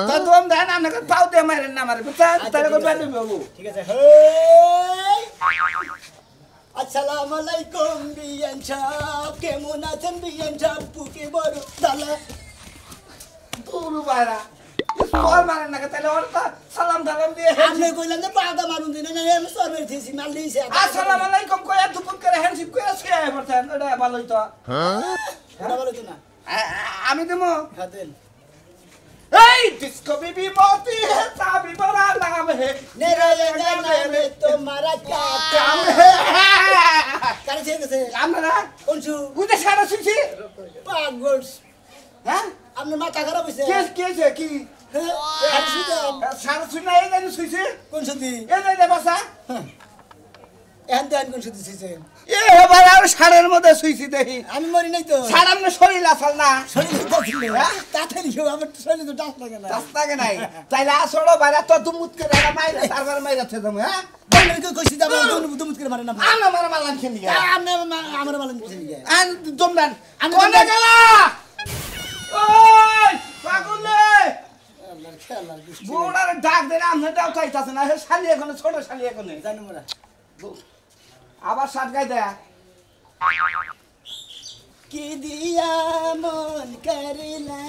তো দম দেন আপনাকে পাও দিয়ে মারেন না মারে বুঝছেন তাহলে কই বের বাবু ঠিক আছে হেই আসসালামু আলাইকুম বিয়ান সাহেব কেমন আছেন বিয়ান সাহেব পুকে বড় দালা পুরো বাইরা তোর মারেন না তাহলে ওর সালাম দালাম দিয়ে আপনি কইলেন যে পাদা মারুন দিন না আমি সরবে দিছি মাল দিছি আসসালামু আলাইকুম কই দুপুর করে হ্যান্ডশিপ করে শুয়ে পড়তেন ওটা ভালোই তো এটা বলো তো না আমি দেবো হ্যাঁ দেন এই ডিস্কো বেবি मोती है चाबी बड़ा नाम है मेरा नाम है तुम्हारा क्या काम है কারে ছেড়ে গেছে আমরা কোনছু উদে সারা শুনছি পাগল হ্যাঁ আপনি মাথা খারাপ হইছে কে কি আর শুধু সারা শুনে এই জানি শুইছে কোন সুদি এই জানি বাসা এখান দেন কোন সুদি ছিছে এ এবার আর সারের মধ্যে শুইছি দেখি আমি মরি নাই তো সারামনে শরীর আসাল না শরীর তো ছিল তাড়াতাড়ি শো আমার শরীর তো ডাক লাগে না রাস্তাকে নাই তাইলে আসড়ো বাইরে তো দুমুত করে এরা মাইরা তারপর মাইরাছে তুমি হ্যাঁ বন্ধুকে কইছি যাব দুমুত করে মারে না আমরা মারা মারলাম খেলি আপনি আমার মালেন কিছু নিয়ে আন দমদান কোনে গেলা ওই পাগলে আল্লাহর খেলার গুষ্টি বুড়ার ডাক দেন আমনে দাও চাইতাছে না হে শালি এখন ছোট শালি এখন জানি মোরা আবার সাত গাই দেয়া কি দিয়া মন করিলা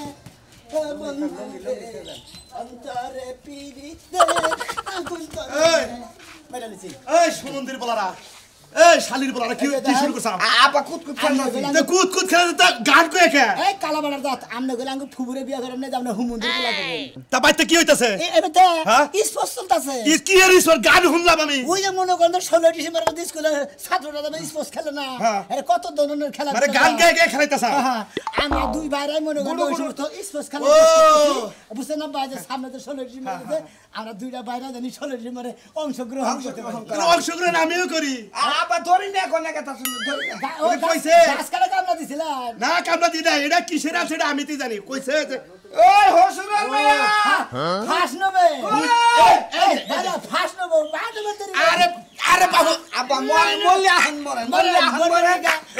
অন্তরে পিরিতে আগুন করে মেরা নিছি এই সুমন্দির বলারা এই শালির বলারা কি শুরু করছ আপা কুতকুত খেলতাছি তে কুত খেলে তা গান কই কে এই কালা বাড়ার দাঁত আমনে গেলে আঙ্গু ফুবুরে বিয়া করেন না আমনে হুমুন্দির বলা করে তা বাইতে কি হইতাছে এবারে হ্যাঁ? স্পষ্ট চলতাছে কি এর ঈশ্বর গান শুনলাম আমি ওই যে মনে করেন 16 ডিসেম্বর মধ্যে স্কুলে ছাত্ররা যাবে স্পোর্টস খেলে না হ্যাঁ। আরে কত ধরনের খেলা মানে গান গে খেলাইতাছ হ্যাঁ আমরা দুই ভাইরাই মনে করেন ওই সমস্ত স্পোর্টস খেলা ও। বুঝছেন না বাইরে সামনে তো 16 ডিসেম্বর আছে আমরা দুইটা বাইরে জানি 16 ডিসেম্বরে অংশগ্রহণ করতে পারি অংশগ্রহণ আমিও করি আপা ধরি না কোনে কথা শুনি ধরি না ও কইছে? গাছ কাটা কামলা দিছিলেন না কামলা দি না এটা কিসের আছে এটা আমি তো জানি কইছে যে ওই হসুরের মেয়া ফাঁস নেবে এই দাদা ফাঁস নেবে বাইরে মধ্যে আরে আরে বাবু আপা মল্লি আহন মরেন মল্লি আহন মরেন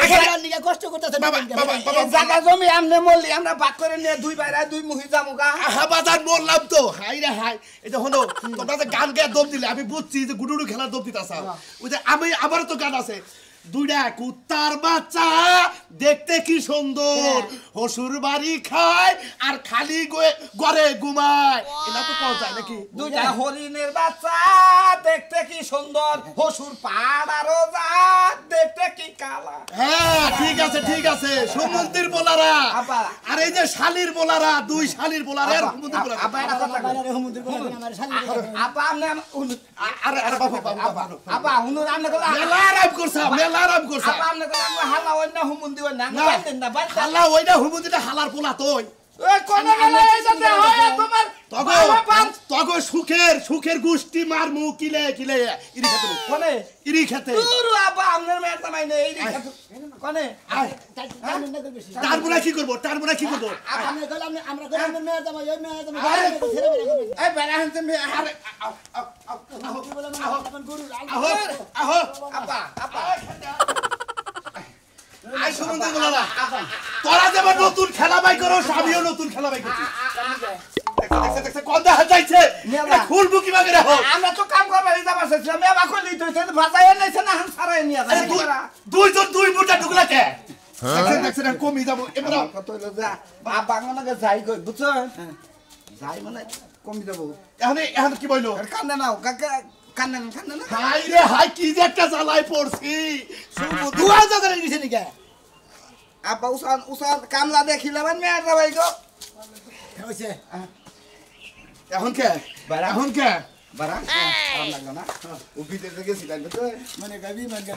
এখানে নিয়ে কষ্ট করতেছে বাবা বাবা বাবা এই জায়গা জমি আমনে মল্লি আমরা ভাগ করে নিয়ে দুই বাইরে দুই মুহি জামুগা হাবাদার বললাম তো হাই রে হাই এটা হলো তোমরা যে গান গেয়ে দম দিলে আমি বুঝছি যে গুডুডু খেলার দম দিতাছ ওই যে আমি আবারও তো গান আছে দুইটা কুত্তার বাচ্চা দেখতে কি সুন্দর হসুর বাড়ি খায় আর খালি ঘরে ঘুমায় এটা তো পাওয়া যায় নাকি দুইটা হরিণের বাচ্চা দেখতে কি সুন্দর হসুর পাড় আরো যা দেখতে কি কালা হ্যাঁ ঠিক আছে সুমন্দির বলারা আপা। আর এই যে শালির বলারা দুই শালির বলারা আর সুমন্দির বলারা আপা একটা কথা কই। বাইরে হুমুন্দির বলা আমার শালি আপা আমনে আরে আরে বাবা বাবা আপা হুনুর আমনে গলা মেলা আরাম করছা মেলা আরাম করছা আপা আমনে গলা হালা অন্য হুমুন্দি অন্য না বাইতেন না বাইতেন হালা ওইটা হুমুন্দিটা হালার পোলা তোই ওই কোনে গেলে এইটাতে হয় তোমার তগো সুখের গোষ্ঠী মার মুখ কিলে ইরি খেতে কোনে ইরি খেতে পুরো আপা আমনের মেয়ের তামাই নেই এই কোনে তার মুনা কি করবো আমরা গেলাম আমরা গেলাম মেয়ে জামাই ওই মেয়ে জামাই এই বেড়া হানতে মে আরে আহো আহো আপা আপা আই সুমন্দির বলারা তোরা যেমন নতুন খেলা বাই করো আমিও নতুন খেলা বাই করছি দেখছে কোন দেখা যাইছে খুলবো কি বাগে রাখো আমরা তো কাম করবার এই যাবার চাইছিলাম মেবা কইলি তো সে ভাষায় নাইছে না হান সারাই নিয়া যায় দুইজন দুই মুঠা ঢুকলা কে দেখছে কমি যাবো এবার কত হলো যা বাংলাকে যাই কই বুঝছো যাই মানে কমি যাব এখন কি বইলো কান্দে নাও কাকা কান্দে না হাই রে হাই কি যে একটা জ্বালাই পড়ছি দুয়া জায়গা গেছে নাকি আপা উসান কামলা দেখিলাম মেয়ের ভাই গো হইছে এখন কে এখন কে বারা আরাম লাগলো না ও ভিতরে গেছিলাম তো মানে গাবি মানে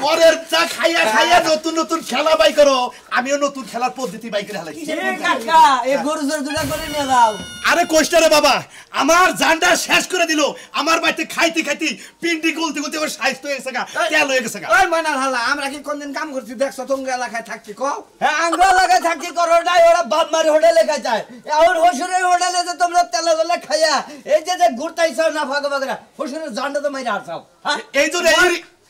পরের চা খাইয়া নতুন খেলা বাই করো আমিও নতুন খেলার পদ্ধতি বাই করে হালাইছি কাকা এই গরু জোর দুটা করে নিয়ে যাও আরে কইস্টা রে বাবা আমার জানটা শেষ করে দিল আমার বাড়িতে খাইতে পিন্ডি গলতে ওর সাইজ হয়ে গেছে গা তেল হয়ে গেছে গা ওই ময়নাল হালা আমরা কি কোনদিন কাম করছি দেখছো তোমরা এলাকায় থাকছি কও হ্যাঁ আঙ্গুল লাগায় থাকি করো নাই ওরা বাপমারি হোটেলে খাইছে আর হসুরের হোটেলে যে তোমরা তেলে গলে খাইয়া এই যে ঘুরতাইছো না ফাঁকা ফাঁকা হসুরের জানটা তো মাইরা আসছাও হ্যাঁ এই জন্য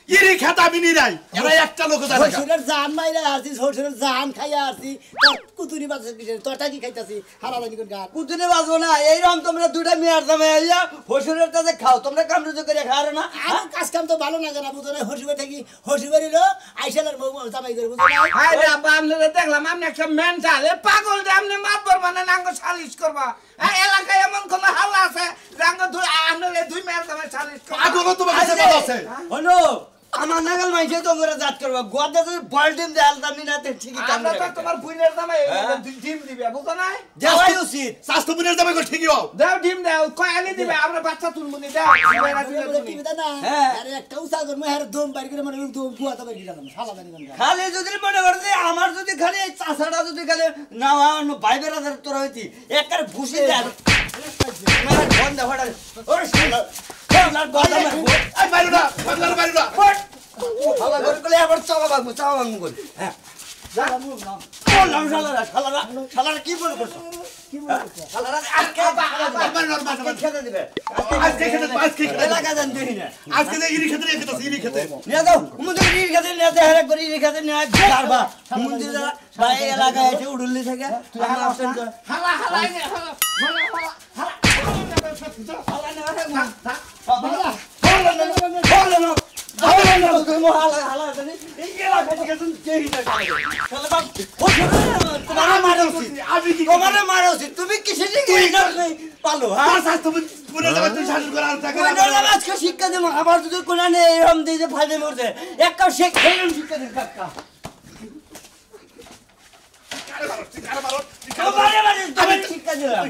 ইরি খেতে আমি নিরাই এরা একটা লোক জানে না। শ্বশুরের জান মাইরা আসছি, শ্বশুরের জান খাইয়া আসছি, তোর কুতুরি বাচ্চা কিসের, তোরটা কি খাইতাছি হারাদানি কোন গান। কুতুনে বাজবো না, এইরকম তোমরা দুটা মেয়ার দামে আইয়া হসুরের কাছে খাও, তোমরা কামড়ুজো করে খাও না। আমি কাজ কাম তো ভালো না জানা বুঝো না, হসুবে থাকি হসুবেরই লো আইসালের বউ জামাই করে বুঝো না। হাই রে আব্বা আমনে দেখলাম আপনি একটা মেন্টাল এ পাগল যে আপনি মাতবার মানে নাঙ্গ সালিশ করবা এলাকায় এমন কোন হাল্লা আছে রাঙ্গ দুই আমনে দুই মেয়ের দামে সালিশ করবা পাগল তোমার কাছে বল আছে হলো আমার নাগাল মাইছে তোমরা জাত করবা, গোয়াদা যদি বলডিম দেয়াল দামি না তে ঠিকই কাম আমরা তো করে। তোমার বুইনের দামে ডিম দিবে বুঝো না যাওয়াই উচিত। স্বাস্থ্যবিনের যাবে কো ঠিকই হও দাও ডিম দাও কয় আনি দিবে আমরা বাচ্চা তুলমুনি দাও মেয়েরা দিলে তুমি। টিভি দা না হ্যাঁ। আরে একটা উসা করমু হারে দম বাইর করে মানে দম গুয়াতা বাইর করে দিলাম হারাদানি কোন গান। খালি যদি মনে করে যে আমার যদি খালি এই চাষাটা যদি খালি না ভাইবের হাজার তোরা হইতি একবার ভুসি দেয় আমার বন্ধ হড়া ওরে শালা শালা গদা মারবো এই বাইরো না বাংলার বাইরো না হালা করে কলে আবার চাওয়া বাগমু করে হ্যাঁ বললাম শালারা শালারা কি মনে করছো কি মনে করছো? শালারা আজকে আজকে খেতে দিবে আজকে খেতে এলাকা জান দিই না আজকে যে ইরি খেতে রেখে দাও ইরি খেতে নিয়ে যাও মুন্দির রির খেতে নিয়ে যাও হেরে করে রির খেতে নিয়ে যাবা মুন্দির ভাই এলাকায় এসে উড়ুলি থেকে তুই আমার অপশন কর হালা হালা তুমি কিসের পালো আর স্বাস্থ্যবিনের যাবে তুই শাসন করা আর থাকে আজকে শিক্ষা দেবো আবার যদি কোন এরম দিয়ে যে ফাইদে মরছে একটা শিক্ষা দিন কাকা শিক্ষা দিলাম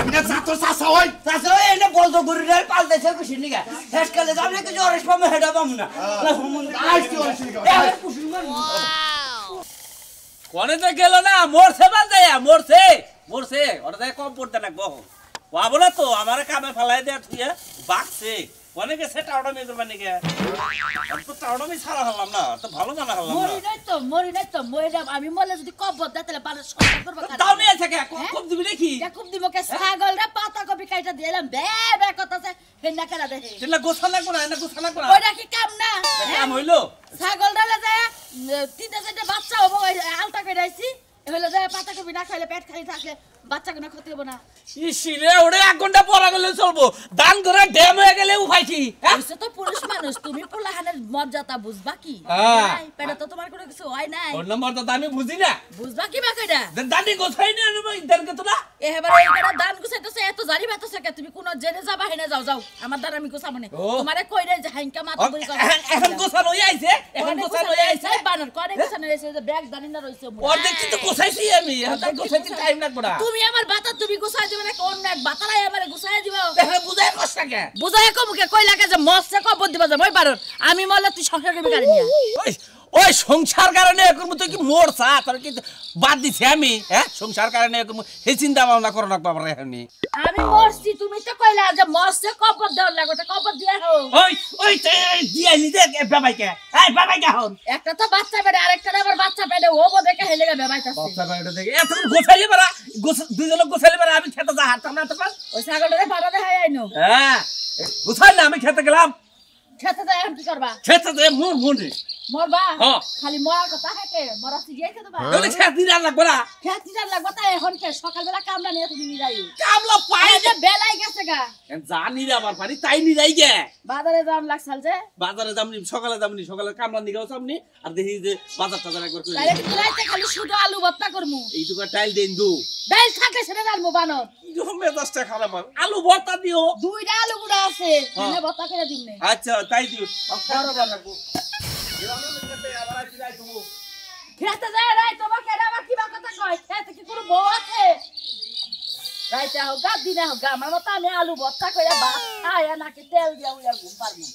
আমি না ছাত্র চাষা হই তাছাড়া এনে বলতো গরুরার পালতেছে কুশির নিগা শেষকালে যাবে না কিছু অরেশ পাবো হেডা পাবো না আজকে অরেশ নিগা। কোনে তো গেল না মরছে বাজায়া মরছে ওটা দেখ কম পড়তে না বহ বাবু না তো আমার কামে ফেলাই দেয়া তুই বাকছে কোনে গেছে টাউডা মেয়ে করবা নাকি আর তো টাউডা মেয়ে ছাড়া হলাম না তো ভালো মানা হলাম না মরি নাই তো আমি মলে যদি কব্বত দেয় তাহলে পালে সংসার করবো দাও নিয়ে থাকে খুব দিবি দেখি খুব দিবকে ছাগল রে পাতা কপি কাইটা দিলাম বে বে কথাছে হেনা কেনা দেখে তেলা গোছা লাগবো না গোছা লাগবো না ওইটা কি কাম না কাম হইলো ছাগল ডালে যায় তিনটা চারটে বাচ্চা হবো আলতা করে আইছি হইলো যায় পাতা কপি না খাইলে পেট খালি থাকলে বাচ্চা কোনো ক্ষতি হবো না ইসিরে ওরে 1 ঘন্টা পড়া গেলে চলবো দান করে ড্যাম হয়ে গেলে উঠাইছি ওইসে তো পুরুষ মানুষ তুমি পোলাহানের মর্যাদা বুঝবা কি হ্যাঁ। পেটে তো তোমার কোনো কিছু হয় নাই ওর নম্বর তো আমি বুঝি না বুঝবা কি বা কইরা দানি গোছাই না ইদারকে তোরা এবারে এইটা দান গুছাইতেছে এত জারি বাতাছে কে তুমি কোন জেনে যাবা হেনে যাও আমার দ্বারা আমি গুছাবো না ও। তোমারে কইরে যে হাইঙ্কা মাথা বই করে এখন গোছা লই আইছে এখন গোছা লই আইছে বানর করে গুছানো রইছে যে ব্যাগ দানি না রইছে ওর দেখছি তো গোছাইছি আমি এখন তার গোছাইতে টাইম লাগবে না তুমি আমার বাতা তুমি গুছাই দিবে না কোন এক বাতালাই আমারে গুছাই দিবা দেখে বুঝাই কষ্ট কে বুঝাই কো মুখে কই লাগে যে মস্তে কবর দিবা যে মই বানর আমি মরলে তুই সংসার করবি গাড়ি নিয়া ওই ওই সংসার কারণে এরকম তুই কি মরছা তোর কি বাদ দিছি আমি হ্যাঁ সংসার কারণে এরকম হে চিন্তা ভাবনা করো না বাবা রেহানি আমি মরছি তুমি তো কইলা যে মস্তে কবর দাও লাগো তো কবর দিয়া হো ওই ওই দিয়া নি দে বাবাইকে এই বাবাইকে হন একটা তো বাচ্চা পেটে আরেকটা আবার বাচ্চা পেটে ও বো দেখে হেলে গেবে বাইতাছে বাচ্চা বাইরে দেখে এত গোছাইলে পারা দুইজন গোছাইলে পারা আমি খেতে যা হাঁটতাম না তখন ওই ছাগলটারে ভাড়া দেখাই আইনো হ্যাঁ গোছাইলে আমি খেতে গেলাম খেতে যাই আমি কি করবা খেতে দে মন মনে মরবা হ্যাঁ। খালি মরার কথা হেঁটে মরা সিজিয়ে খেতে পারবা তাহলে খেতে দিন লাগবে না খেতে যার লাগবে তাই এখন কে সকালবেলা কামলা নিয়ে তুমি নিরাই কামলা পাই এই যে বেলাই গেছে গা জানি রে আমার পানি তাই নি যাই গে বাজারে যাম লাগছাল যে বাজারে যামনি সকালে কামলা নিগাও সামনি আর দেখি যে বাজার টাজার একবার করে তাইলে কি রাইতে খালি শুধু আলু ভর্তা করমু এই দুটো টাইল দেন দু ডাল থাকে সেটা ডালমু বানর এরকম মেজাজটা খারাপ হয়। আলু ভর্তা দিও দুইটা আলু গুড়া আছে হ্যাঁ। এনে ভর্তা করে দিমনে আচ্ছা তাই দিও খারাপ রাখবো খেতে যায় রাই তোমাকে এরা আবার কিবা কথা কয় খেতে কি কোনো বউ আছে রাইতে হোক গা দিনে হোক গা আমার মতো আমি আলু ভর্তা করে ভাত খাই আর নাকি তেল দিয়া উইয়া ঘুম পারমু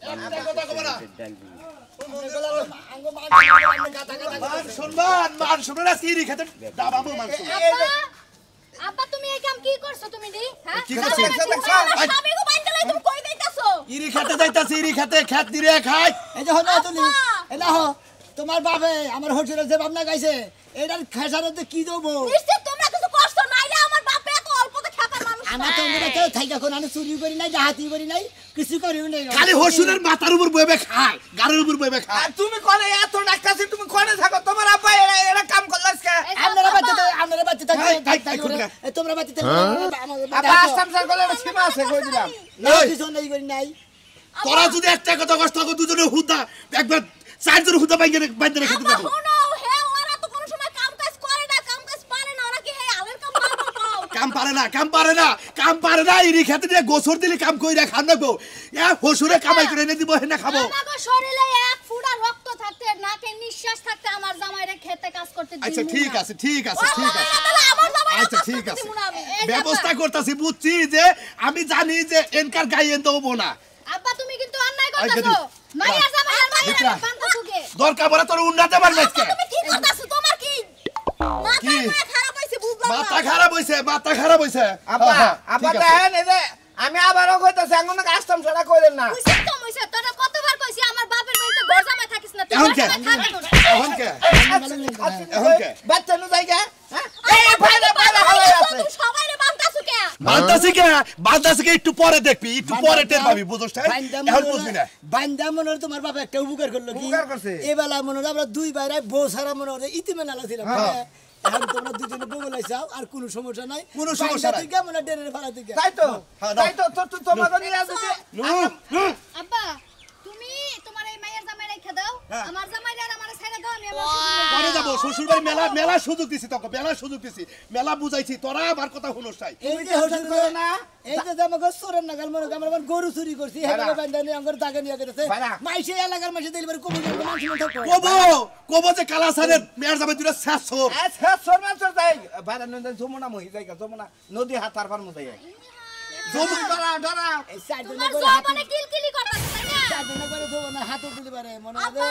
একটা কথা কব না আঙ্গ মান সম্মান মান সম্মান আজকে ইরি খেতে দাবাবো মাংস আব্বা তুমি এই কাম কি করছো তুমি দি হ্যাঁ কি করছি? স্বামী গো বাইন্দা লাই তুমি কই যাইতাছো ইরি খেতে যাইতাছি ইরি খেতে খেত দিরে খাই এই যে হলো তুমি এলা হো তোমার বাপে আমার হোটেলে যে ভাবনা গাইছে এটার খেসারতে কি দেবো নিশ্চয় তোমরা কিছু কষ্ট নাইলে আমার বাপে এত অল্পতে খেপার মানুষ আমার তো আমরা কেউ থাইকা কোন আমি চুরি করি নাই ডাহাতি করি নাই কিছু করিও নাই খালি হসুরের মাথার উপর বইবে খায় গাড়ির উপর বইবে আর খায় তুমি কোনে এত ডাক্তারছি তুমি কোনে থাকো তোমার আব্বা এরা কাম করলাস কে আপনারা বাচ্চা থাকে তোমরা বাচ্চা থাকে আব্বা আসাম স্যার বলে সীমা আছে কই দিলাম কিছু নাই করি নাই তোরা যদি একটা কথা কষ্ট করো দুজনে হুদা একবার চারজন হুদা বাইকে বাইন্দে রেখে দিতে আব্বা শুনো হে ওরা তো কোনো সময় কাম কাজ করে না কাম কাজ পারে না ওরা কি হে আলের কাম পারে না কাম পারে না ইরি খেতে দিয়ে গোসর দিলে কাম কইরা খান না গো এ হসুরে কামাই করে এনে দিব হেনা খাবো আমাগো শরীরে এক ফুটা রক্ত থাকতে নাকে নিঃশ্বাস থাকতে আমার জামাইরে খেতে কাজ করতে দিই আচ্ছা ঠিক আছে আমার জামাই আচ্ছা ঠিক আছে ব্যবস্থা করতেছি বুঝছি যে আমি জানি যে এনকার গায়ে দেবো না আব্বা তুমি কিন্তু অন্যায় করতেছো মাইয়া জামাইয়ের মাইয়া বান্ধা তোকে দরকার পড়ে তোর উন্নতে পারবে আজকে তুমি ঠিক করতেছো তোমার কি মাথা খারাপ হইছে বুঝলাম না মাথা খারাপ হইছে আব্বা দেখেন এই যে আমি আবারও কইতাছি এখন কাস্টম ছাড়া কইলেন না কইছিস তো মইছে তোরা কতবার কইছি আমার বাপের বাড়িতে ঘর জামাই থাকিস না তুই এখন কে বাচ্চা নু জায়গা হ্যাঁ এই ভাইরা হালাই আছে তুই সবাইরে বান্তাছু কে বালতাছি কে একটু পরে দেখবি একটু পরে টের পাবি বুঝছস এখন বুঝবি না বান্দা মনে তোমার বাবা একটা উপকার করলো কি উপকার করছে? এবেলা মনে আমরা দুই বাইরে বউ সারা মনে ইতিমে নালা ছিলাম এখন তোমরা দুজনে বউ লাইছাও আর কোনো সমস্যা নাই কোনো সমস্যা নাই। তুই কেমন ডেরের ভাড়া থেকে তাই তো তোমাকে নিয়ে আসছে আব্বা তুমি তোমার এই মাইয়ার জামাই রাইখা দাও আমার জামাইরে আর আমারে ছাইড়া দাও আমি আমার পরে যাবো শ্বশুর বাড়ি মেলা সুযোগ দিছি তোকে মেলা বুঝাইছি তোরা আমার কথা শুনোস চাই এই যে হোটেল করে না এই যে আমাকে সোরেন নাগাল মনে আমার আবার গরু চুরি করছি হেগে বান্দা নিয়ে আমার দাগে নিয়ে গেছে মাইসে এলাকার মাইসে দিলবার কবু কবো যে কালাসানের মেয়ের যাবে দুটা শেষর আচ্ছা শর্মা যাই বাইরে যমুনা মহি জায়গা যমুনা নদী হাতার পার মধ্যে ডরা এই চারজনে তোমার করে জবানে কিলকিলি করতেছ তাই না চারজনে করে দেবো না হাতে দিতে পারে মনে হবে আব্বা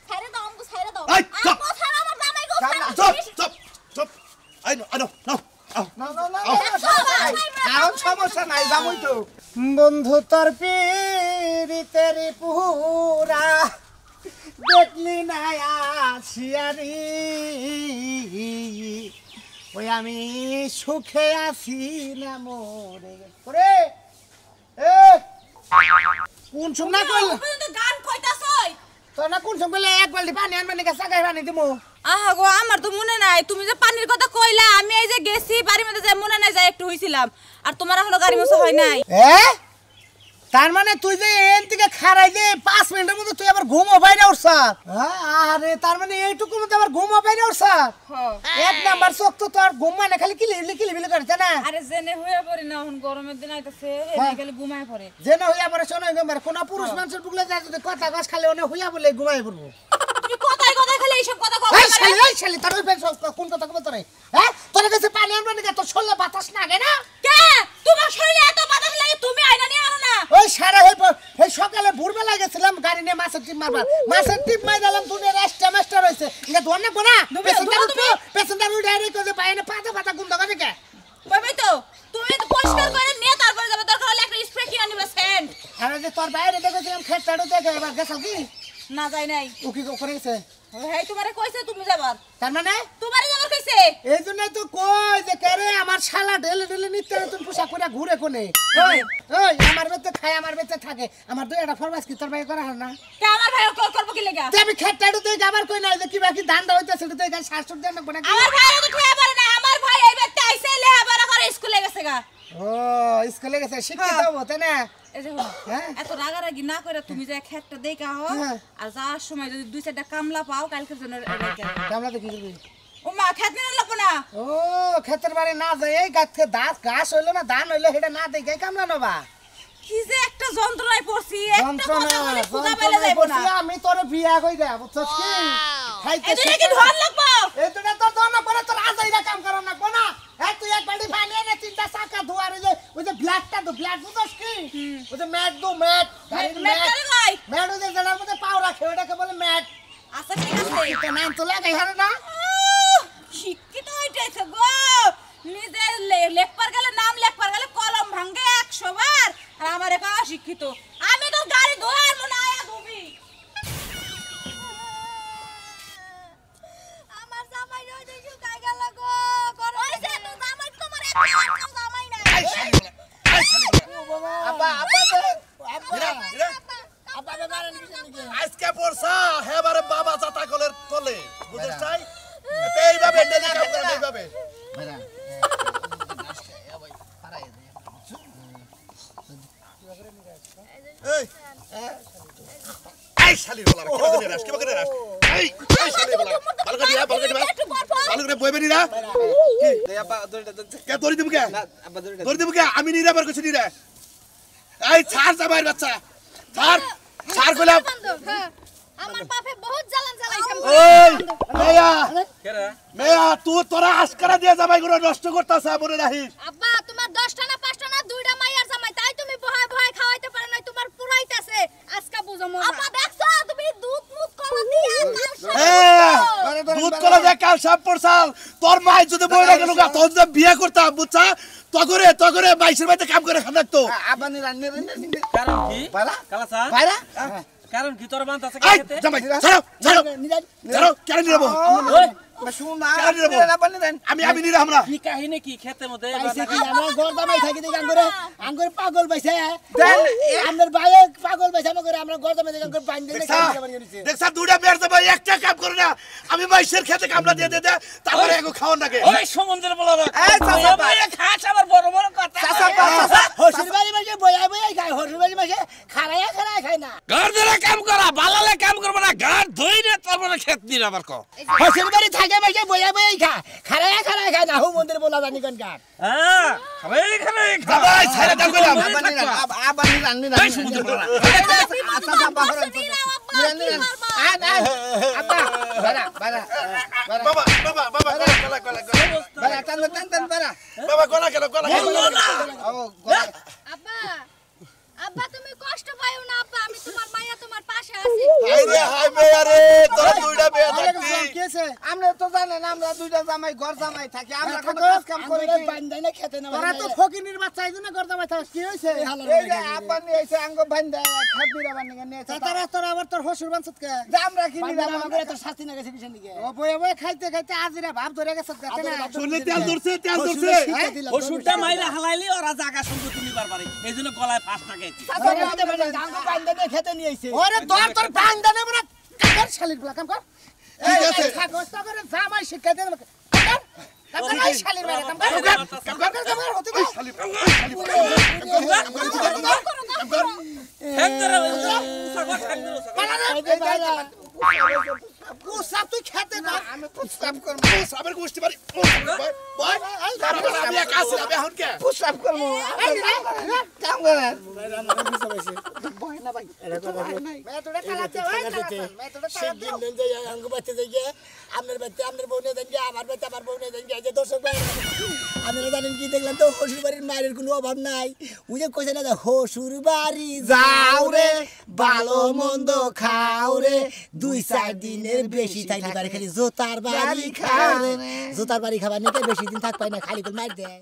ছাইড়া দাও আমগো ছাইড়া দাও এই, চুপ! আমগো ছাইড়া আমার জামাই গো চুপ আনো সমস্যা নাই যাবই তো বন্ধু তোর পীড়িতের পুরা দেখলি না আসিয়ারি ওই আমি সুখে আছি না মরে করে এ কোন সময় কইল তুমি তো গান কইতাছই তোর না কোন সময় এক বালতি পানি আনবা নাকি সাগাই পানি দিমু আহা গো আমার তো মনে নাই তুমি যে পানির কথা কইলা আমি এই যে গেছি বাড়ির মধ্যে যে মনে নাই যে একটু হইছিলাম আর তোমার এখনো গাড়ি মোছা হয় নাই তার মানে তুই যে এন থেকে খারাই যে 5 মিনিটের মধ্যে তুই আবার ঘুমও বাইরে উঠছ আরে তার মানে এইটুকুর মধ্যে আবার ঘুমও বাইরে উঠছ এক নাম্বার চোখ তো তোর ঘুম মানে খালি কিলিবিলি করছে না আরে জেনে হইয়া পড়ি না এখন গরমের দিন আইতাছে এনে খালি ঘুমায় পড়ে যে না হইয়া পরে শোনো গো কোন পুরুষ মানুষের বুকলে যায় যদি কথা গাছ খালি ওনে হইয়া বলে ঘুমাই পড়বো তুমি কথাই খালি এইসব কথা কও এই শালি তোর ওই কোন কথা কবে তোরে তোর কাছে পানি আনবা নাকি তোর শরীরে বাতাস লাগে না কে তোমার শরীরে এত বাতাস লাগে তুমি আইনা নিয়ে আনো না ওই সারা এই সকালে ভোরবেলা গেছিলাম গাড়ি নিয়ে মাছের টিপ মারবার মাছের টিপ মাই দিলাম দুনিয়ার মাস্টার হইছে এটা ধর না কোনা পেছনদার উঠে ডাইরেক্ট করে পায়নে পাতা গুন্ডা করে কে ভাই তো তুমি তো পরিষ্কার করে নিয়ে তারপরে যাবে দরকার হলে একটা স্প্রে কিনে নিবা সেন্ট আরে যে তোর বাইরে দেখেছিলাম খেতটাড়ো দেখে এবার গেছাল কি না যাই নাই ও কি করে গেছে হেই তোমারে কইছে তুমি যাবার তার মানে তোমারে যাবার কইছে এই জন্যই তো কই যে কেরে আমার শালা ঢেলে নিতে তুমি পোশাক করে ঘুরে কোনে ওই আমার বেতে খায় আমার বেতে থাকে আমার দুই একটা ফরমাস কি তোর ভাই করা হয় না কে আমার ভাই করব কি লাগা তে আমি খেতটাড়ো দেখে আবার কই নাই যে কি বাকি ধান্দা হইতাছে তো এই শাশুড় দেন না আমার ভাই তো খেয়ে পারে না আমার ভাই এই বেতে আইছে লেহাপড়া করে স্কুলে গেছে গা ও স্কুলে গেছে শিক্ষিত হবো তাই না এই যে এত রাগারাগি না করে তুমি যে খেতটা দেখা হও আর যাওয়ার সময় যদি দুই চারটা কামলা পাও কালকের জন্য কামলা তো কি করবি ও মা খেত নিয়ে লাগবো না ও ক্ষেতের বাড়ি না যায় এই ঘাস হইলো না ধান হইলো সেটা না দেখে কামলা নবা কি যে একটা যন্ত্রণায় পড়ছি একটা কথা বলে খুদা পেলে যাইবো না আমি তোরে বিয়া কই দে বুঝছস কি খাইতে এটা কি ধন লাগবো এটা তোর ধন না পরে তোর আজাইরা কাম করা না কোনা তুই এক বালতি পানি এনে তিনটা চাকা ধোয়ার ওই যে ব্ল্যাকটা তো ব্ল্যাক বুঝছস কি ওই যে ম্যাট ম্যাট ওই যে জেলার মধ্যে পাও রাখে ওটাকে বলে ম্যাট আচ্ছা ঠিক আছে এটা নাম তো লাগাই হারে না শিক্ষিত হইতেছে গো নিজে লেখবার গেলে নাম লেখবার গেলে কলম ভাঙে 100 বার আর আমার একা শিক্ষিত আমি তো গাড়ি ধোয়ার মনে আয়া ধুবি আমার জামাই রই দেই শুকাই গেল গো ওই যে তো জামাই তোমার একটা জামাই নাই আব্বা শালির বলা কি করে রাস কি করে রাস এই শালির বলা ভালো করে দিবা ভালো করে বইবে নিরা এই আব্বা দড়িটা কে দড়ি দিব কে না আব্বা দড়িটা দড়ি দিব কে আমি নিরা বার করছি নিরা এই ছাড় জামাইর বাচ্চা ছাড় কইলাম হ্যাঁ আমার বাপে বহুত জ্বালান জ্বালাইছে ওই মেয়া কেরা মেয়া তুই তোরা আশকারা দিয়ে জামাই গুলো নষ্ট করতাছ মনে রাখিস আব্বা তোমার 10টা না 5টা না 2টা মাইয়ার জামাই তাই তুমি ভয় ভয় খাওয়াইতে পারো না তোমার পুরাইতাছে আজকে বুঝো মন আব্বা দেখছো তুমি দুধ মুখ কলা দিয়া দুধ কলা যে কাল সাপ পড়ছাল তোর মাই যদি বইরা গেল গা তোর যে বিয়ে করতাম বুঝছা তগরে বাইশের বাড়িতে কাম করে খান তো আব্বা নি রান্নে কারণ কি বাইরা কালাসা বাইরা কারণ কি তোর বান্ত আছে এই খেতে জামাই ছাড়ো কেন নিরাবো ওই শুন না কেন নিরাবো আমি নিরা আমরা কি কাহিনী কি খেতে মধ্যে পাইছে কি আমরা গরদামাই থাকি দেখি আঙ্গুরে পাগল পাইছে আমাদের ভাই পাগল পাইছে আমরা গরদামাই দেখি আঙ্গুর পানি দিয়ে দেখছা দুইটা বের জামাই একটা কাম করে না আমি বাইশের খেতে কামলা দিয়ে দে তারপরে এগো খাওয়ার লাগে ওই সমুদ্রের বলা এই চাচা খাস আবার বড় বড় কথা হসির বাড়ি মাসে বয়া খায় হসির বাড়ি মাসে খারায়া খায় না ঘর ধরে কাম করা বালালে কাম করব না ঘর ধইরে তারপরে খেত নির আবার কো হসির বাড়ি থাকে মাসে বয়া খা খারায়া খায় না হু মন্দির বলা জানি কোন কার হ্যাঁ খাবে জামাই ছাড়া দাও কইলাম আব্বা নি রান্নি এই সমুদ্রের বলা আব্বা আব্বা তুমি কষ্ট পাইও না আব্বা আমি তোমার মাইয়া তোমার পাশে আছি হাই মেয়া রে তোরা দুইটা মেয়া থাকতি আমরা তো জানেন আমরা দুইটা জামাই ঘর জামাই থাকি আমরা কাম করে বান্দাই না খেতে না তোরা তো ফকিনির বাচ্চা আইছ না গর্দামাই থাকস কি হইছে এই যে আব্বা নি এসে আঙ্গ বান্দা খাবিরা বান্দিকে নিয়েছে তোরা আবার তোর হসুর বানছত কে আমরা কি নিলাম আমরা তো শাস্তি না গেছে বিশন দিকে ও বয়ে খাইতে আজিরা ভাব ধরে গেছে দেখে না শুনলে তেল ধরছে ও সুরটা মাইরা হালাইলি ওরা জায়গা সম্পত্তি নিবার পারে এইজন্য গলায় ফাঁস থাকে আঙ্গ বান্দা নিয়ে খেতে নিয়ে আইছে ওরে তোর বান্দা নেব না কার শালির গুলা কাম কর ঠিক আছে কষ্ট করে জামাই শিক্ষা দে কাম কর এই শালির বেলা কাম কর হতে কর হেন ধরে সাগর ঠাক দিলো পুসাব তুই খেতে না আমি পুষ্পাপ করব সাবের গোষ্ঠী বাড়ি বয় আমি একা আছি আমি এখন কে পুষ্পাপ করব কাম করেন ভয় না ভাই মে তোরে কালাতে ভাই মে তোরে সেদিন দেন যে আঙ্গ বাচ্চা যাইয়ে আপনার বাচ্চা আপনার বউনে দেন যে আমার বাচ্চা আমার বউনে দেন যে দর্শক ভাই আপনারা জানেন কি দেখলেন তো হসুর বাড়ির মায়ের কোনো অভাব নাই ওই যে কইছে না হসুর বাড়ি যাও রে ভালো মন্দ খাও রে 2-4 দিনের বেশি থাকতে পারে খালি জোতার বাড়ি খাও রে জোতার বাড়ি খাবার নিতে বেশি দিন থাক পায় না খালি করে মার দেয়